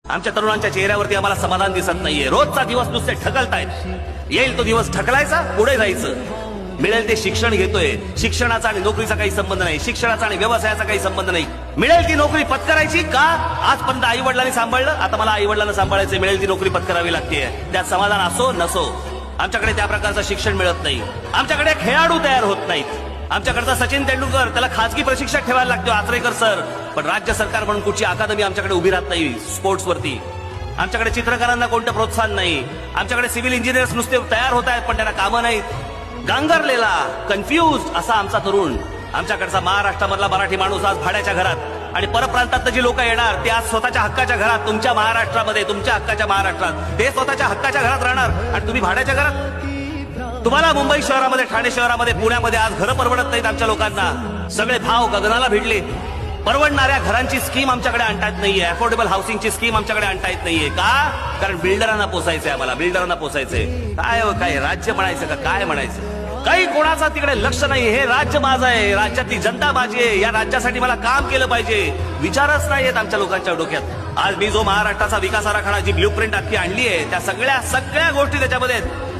आमच्या तरुणांच्या चेहऱ्यावरती आम्हाला समाधान दिसत नाहीये. रोजचा दिवस नुसते ढकलतायत. येईल तो दिवस ढकलायचा, पुढे जायचं. मिळेल ते शिक्षण घेतोय. शिक्षणाचा आणि नोकरीचा काही संबंध नाही. शिक्षणाचा आणि व्यवसायाचा काही संबंध नाही. मिळेल ती नोकरी पत्करायची का? आजपर्यंत आई वडिलांनी सांभाळलं, आता मला आई वडिलांना सांभाळायचं. मिळेल ती नोकरी पत्करावी लागते. त्यात समाधान असो नसो. आमच्याकडे त्या प्रकारचं शिक्षण मिळत नाही. आमच्याकडे खेळाडू तयार होत नाहीत. आमच्याकडचा सचिन तेंडुलकर, त्याला खासगी प्रशिक्षक ठेवायला लागतो, आचरेकर सर. पण राज्य सरकार म्हणून कुठची अकादमी आमच्याकडे उभी राहत नाही स्पोर्ट्सवरती. आमच्याकडे चित्रकारांना कोणतं प्रोत्साहन नाही. आमच्याकडे सिव्हिल इंजिनियर्स नुसते तयार होत आहेत, पण त्यांना कामं नाहीत. गांगरलेला, कन्फ्युज असा आमचा तरुण. आमच्याकडचा महाराष्ट्रामधला मराठी माणूस आज भाड्याच्या घरात, आणि परप्रांतात जी लोक येणार ते आज स्वतःच्या हक्काच्या घरात, तुमच्या महाराष्ट्रामध्ये, तुमच्या हक्काच्या महाराष्ट्रात ते स्वतःच्या हक्काच्या घरात राहणार, आणि तुम्ही भाड्याच्या घरात. तुम्हाला मुंबई शहरामध्ये, ठाणे शहरामध्ये, पुण्यामध्ये आज घरं परवडत नाहीत. आमच्या लोकांना सगळे भाव गगनाला भिडले. परवडणाऱ्या घरांची स्कीम आमच्याकडे आणता येत नाहीये. अफोर्डेबल हाऊसिंगची स्कीम आमच्याकडे आणता येत नाहीये. का? कारण बिल्डरांना पोसायचंय. आम्हाला बिल्डरांना पोसायचंय. काय राज्य म्हणायचं का काय म्हणायचं? काही कोणाचा तिकडे लक्ष नाही. हे राज्य माझं आहे, राज्यातली जनता माझी आहे. या राज्यासाठी मला काम केलं पाहिजे, विचारच नाहीयेत आमच्या लोकांच्या डोक्यात. आज मी जो महाराष्ट्राचा विकास आराखडा, जी ब्ल्यूप्रिंट अख्खी आणली आहे, त्या सगळ्या गोष्टी त्याच्यामध्ये आहेत.